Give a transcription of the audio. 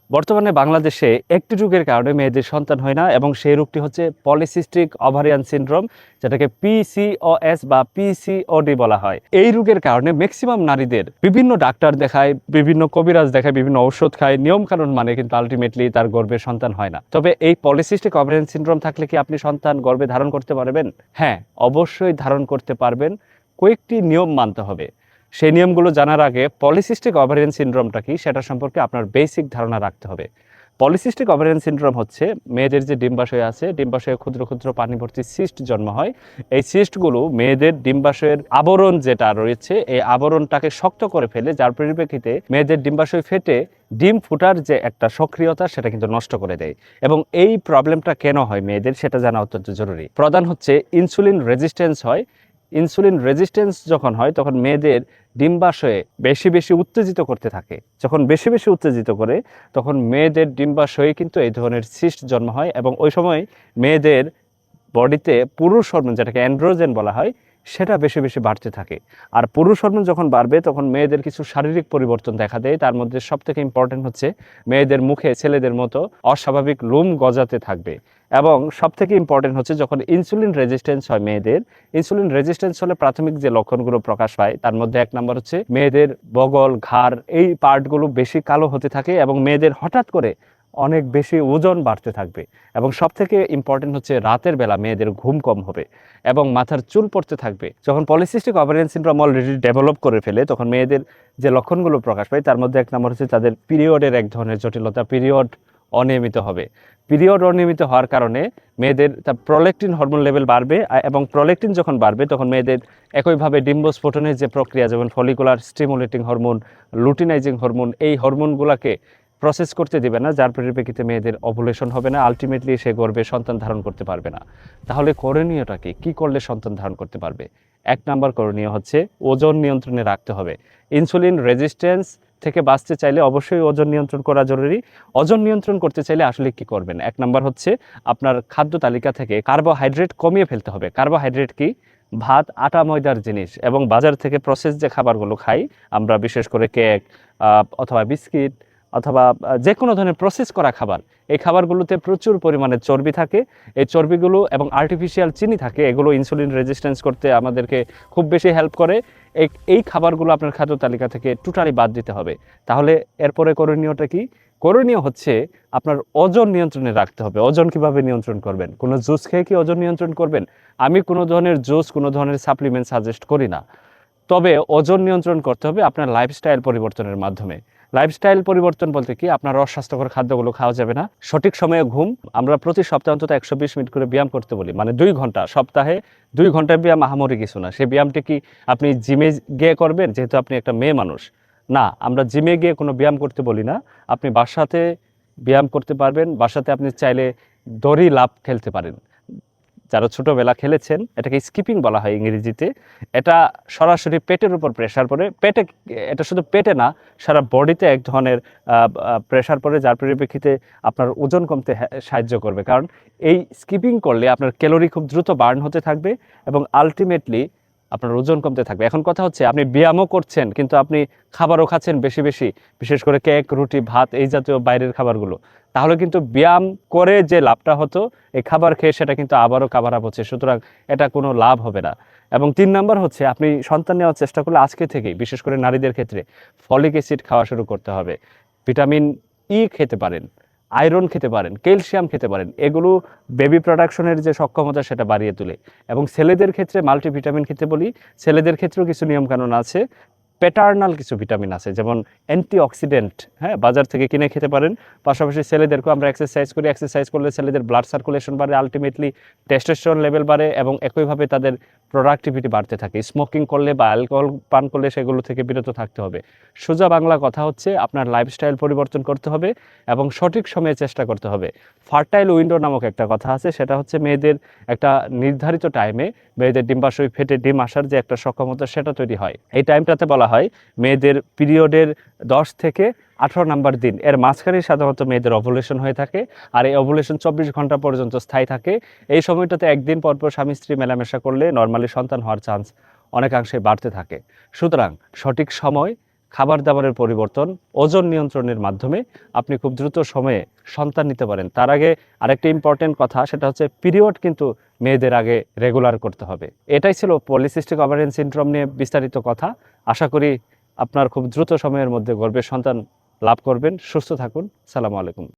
বর্তমানে বাংলাদেশে একটি রোগের কারণে মেয়েদের সন্তান হয় না এবং সেই রোগটি হচ্ছে পলিসিস্টিক ওভারিয়ান সিনড্রোম, যেটাকে পিসিওএস বা পিসিওডি বলা হয়। এই রোগের কারণে ম্যাক্সিমাম নারীদের বিভিন্ন ডাক্তার দেখায়, বিভিন্ন কবিরাজ দেখায়, বিভিন্ন ঔষধ খায়, নিয়মকানুন মানে, কিন্তু আলটিমেটলি তার গর্ভে সন্তান হয় না। তবে এই পলিসিস্টিক ওভারিয়ান সিনড্রোম থাকলে কি আপনি সন্তান গর্ভে ধারণ করতে পারবেন? হ্যাঁ, অবশ্যই ধারণ করতে পারবেন। কয়েকটি নিয়ম মানতে হবে। সেই নিয়মগুলো জানার আগে পলিসিস্টিক ওভারিয়ান সিনড্রোমটা কি সেটা সম্পর্কে আপনার বেসিক ধারণা রাখতে হবে। পলিসিস্টিক ওভারিয়ান সিনড্রোম হচ্ছে মেয়েদের যে ডিম্বাশয় আছে, ডিম্বাশয়ে ক্ষুদ্র ক্ষুদ্র পানি ভর্তি সিস্ট জন্ম হয়। এই সিস্টগুলো মেয়েদের ডিম্বাশয়ের আবরণ যেটা রয়েছে, এই আবরণটাকে শক্ত করে ফেলে, যার পরিপ্রেক্ষিতে মেয়েদের ডিম্বাশয় ফেটে ডিম ফুটার যে একটা সক্রিয়তা সেটা কিন্তু নষ্ট করে দেয়। এবং এই প্রবলেমটা কেন হয় মেয়েদের সেটা জানা অত্যন্ত জরুরি। প্রধান হচ্ছে ইনসুলিন রেজিস্ট্যান্স হয়। ইনসুলিন রেজিস্ট্যান্স যখন হয় তখন মেয়েদের ডিম্বাশয়ে বেশি বেশি উত্তেজিত করতে থাকে। যখন বেশি বেশি উত্তেজিত করে তখন মেয়েদের ডিম্বাশয়ে কিন্তু এই ধরনের সিস্ট জন্ম হয় এবং ওই সময় মেয়েদের বডিতে পুরুষ হরমোন, যেটাকে অ্যান্ড্রোজেন বলা হয়, সেটা বেশি বেশি বাড়তে থাকে। আর পুরুষ হরমোন যখন বাড়বে তখন মেয়েদের কিছু শারীরিক পরিবর্তন দেখা দেয়। তার মধ্যে সবথেকে ইম্পর্টেন্ট হচ্ছে মেয়েদের মুখে ছেলেদের মতো অস্বাভাবিক লোম গজাতে থাকবে। এবং সবথেকে ইম্পর্টেন্ট হচ্ছে যখন ইনসুলিন রেজিস্ট্যান্স হয় মেয়েদের, ইনসুলিন রেজিস্ট্যান্স হলে প্রাথমিক যে লক্ষণগুলো প্রকাশ পায় তার মধ্যে এক নম্বর হচ্ছে মেয়েদের বগল, ঘাড়, এই পার্টগুলো বেশি কালো হতে থাকে এবং মেয়েদের হঠাৎ করে অনেক বেশি ওজন বাড়তে থাকবে। এবং সবথেকে ইম্পর্টেন্ট হচ্ছে রাতের বেলা মেয়েদের ঘুম কম হবে এবং মাথার চুল পড়তে থাকবে। যখন polycystic ovarian syndrome already develop করে ফেলে তখন মেয়েদের যে লক্ষণগুলো প্রকাশ পায় তার মধ্যে এক নম্বর হচ্ছে তাদের পিরিয়ডের এক ধরনের জটিলতা, পিরিয়ড অনিয়মিত হবে। পিরিয়ড অনিয়মিত হওয়ার কারণে মেয়েদের তার প্রোল্যাক্টিন হরমোন লেভেল বাড়বে এবং প্রোল্যাক্টিন যখন বাড়বে তখন মেয়েদের একইভাবে ডিম্বস্ফোটনের যে প্রক্রিয়া, যেমন follicular stimulating hormone, luteinising hormone, এই হরমোনগুলোকে প্রসেস করতে দিবে না, যার পরিপ্রেক্ষিতে মেয়েদের ওভুলেশন হবে না, আলটিমেটলি সে গর্ভে সন্তান ধারণ করতে পারবে না। তাহলে করণীয়টা কি করলে সন্তান ধারণ করতে পারবে? এক নাম্বার করণীয় হচ্ছে ওজন নিয়ন্ত্রণে রাখতে হবে। ইনসুলিন রেজিস্ট্যান্স থেকে বাঁচতে চাইলে অবশ্যই ওজন নিয়ন্ত্রণ করা জরুরি। ওজন নিয়ন্ত্রণ করতে চাইলে আসলে কি করবেন? এক নাম্বার হচ্ছে আপনার খাদ্য তালিকা থেকে কার্বোহাইড্রেট কমিয়ে ফেলতে হবে। কার্বোহাইড্রেট কি? ভাত, আটা, ময়দার জিনিস এবং বাজার থেকে প্রসেস যে খাবারগুলো খাই আমরা, বিশেষ করে কেক অথবা বিস্কিট অথবা যে কোনো ধরনের প্রসেস করা খাবার, এই খাবারগুলোতে প্রচুর পরিমাণে চর্বি থাকে। এই চর্বিগুলো এবং আর্টিফিশিয়াল চিনি থাকে, এগুলো ইনসুলিন রেজিস্ট্যান্স করতে আমাদেরকে খুব বেশি হেল্প করে। এই খাবারগুলো আপনার খাদ্য তালিকা থেকে টোটালি বাদ দিতে হবে। তাহলে এরপরে করণীয়টা কি? করণীয় হচ্ছে আপনার ওজন নিয়ন্ত্রণে রাখতে হবে। ওজন কিভাবে নিয়ন্ত্রণ করবেন? কোনো জুস খেয়ে কি ওজন নিয়ন্ত্রণ করবেন? আমি কোনো ধরনের জুস, কোনো ধরনের সাপ্লিমেন্ট সাজেস্ট করি না। তবে ওজন নিয়ন্ত্রণ করতে হবে আপনার লাইফস্টাইল পরিবর্তনের মাধ্যমে। লাইফস্টাইল পরিবর্তন বলতে কি? আপনার অস্বাস্থ্যকর খাদ্যগুলো খাওয়া যাবে না, সঠিক সময়ে ঘুম। আমরা প্রতি সপ্তাহে অন্তত 120 মিনিট করে ব্যায়াম করতে বলি, মানে 2 ঘন্টা, সপ্তাহে 2 ঘন্টার ব্যায়াম আহামরি কিছু না। সেই ব্যায়ামটি কি আপনি জিমে গিয়ে করবেন যেহেতু আপনি একটা মেয়ে মানুষ? না, আমরা জিমে গিয়ে কোনো ব্যায়াম করতে বলি না। আপনি বাসাতে ব্যায়াম করতে পারবেন। বাসাতে আপনি চাইলে দড়ি লাফ খেলতে পারেন। যারা ছোটবেলা খেলেছেন, এটাকে স্কিপিং বলা হয় ইংরেজিতে। এটা সরাসরি পেটের উপর প্রেশার পড়ে, পেটে, এটা শুধু পেটে না, সারা বডিতে এক ধরনের প্রেশার পড়ে, যার পরিপ্রেক্ষিতে আপনার ওজন কমতে সাহায্য করবে। কারণ এই স্কিপিং করলে আপনার ক্যালোরি খুব দ্রুত বার্ন হতে থাকবে এবং আলটিমেটলি আপনার ওজন কমতে থাকবে। এখন কথা হচ্ছে আপনি ব্যায়ামও করছেন কিন্তু আপনি খাবারও খাচ্ছেন বেশি বেশি, বিশেষ করে কেক, রুটি, ভাত, এই জাতীয় বাইরের খাবারগুলো। তাহলে কিন্তু ব্যায়াম করে যে লাভটা হতো, এই খাবার খেয়ে সেটা কিন্তু আবারও কাভার আপ হচ্ছে। সুতরাং এটা কোনো লাভ হবে না। এবং 3 নাম্বার হচ্ছে আপনি সন্তান নেওয়ার চেষ্টা করলে আজকে থেকেই, বিশেষ করে নারীদের ক্ষেত্রে, ফলিক অ্যাসিড খাওয়া শুরু করতে হবে। ভিটামিন ই খেতে পারেন, আয়রন খেতে পারেন, ক্যালসিয়াম খেতে পারেন। এগুলো বেবি প্রোডাকশনের যে সক্ষমতা সেটা বাড়িয়ে তোলে। এবং ছেলেদের ক্ষেত্রে মাল্টিভিটামিন খেতে বলি। ছেলেদের ক্ষেত্রেও কিছু নিয়মকানুন আছে। প্যাটার্নাল কিছু ভিটামিন আছে, যেমন অ্যান্টিঅক্সিডেন্ট, হ্যাঁ, বাজার থেকে কিনে খেতে পারেন। পাশাপাশি ছেলেদেরকেও আমরা এক্সারসাইজ করি, এক্সারসাইজ করলে ছেলেদের ব্লাড সার্কুলেশন বাড়ে, আলটিমেটলি টেস্টোস্টেরন লেভেল বাড়ে এবং একইভাবে তাদের প্রোডাক্টিভিটি বাড়তে থাকে। স্মোকিং করলে বা অ্যালকোহল পান করলে সেগুলো থেকে বিরত থাকতে হবে। সোজা বাংলা কথা হচ্ছে আপনার লাইফস্টাইল পরিবর্তন করতে হবে এবং সঠিক সময়ে চেষ্টা করতে হবে। ফার্টাইল উইন্ডো নামক একটা কথা আছে, সেটা হচ্ছে মেয়েদের একটা নির্ধারিত টাইমে মেয়েদের ডিম্বাশয় ফেটে ডিম আসার যে একটা সক্ষমতা সেটা তৈরি হয়। এই টাইমটাতে বলা হয় মেয়েদের পিরিয়ডের 10 থেকে 18 নাম্বার দিন, এর মাঝখানে সাধারণত মেয়েদের ওভুলেশন হয়ে থাকে। আর এই ওভুলেশন 24 ঘন্টা পর্যন্ত স্থায়ী থাকে। এই সময়টাতে একদিন পর পর স্বামী স্ত্রী মেলামেশা করলে নর্মালি সন্তান হওয়ার চান্স অনেকাংশে বাড়তে থাকে। সুতরাং সঠিক সময়, খাবার দাবারের পরিবর্তন, ওজন নিয়ন্ত্রণের মাধ্যমে আপনি খুব দ্রুত সময়ে সন্তান নিতে পারেন। তার আগে আরেকটি ইম্পর্টেন্ট কথা, সেটা হচ্ছে পিরিয়ড কিন্তু মেয়েদের আগে রেগুলার করতে হবে। এটাই ছিল পলিসিস্টিক ওভারিয়ান সিনড্রোম নিয়ে বিস্তারিত কথা। আশা করি আপনার খুব দ্রুত সময়ের মধ্যে গর্ভের সন্তান লাভ করবেন। সুস্থ থাকুন। সালামু আলাইকুম।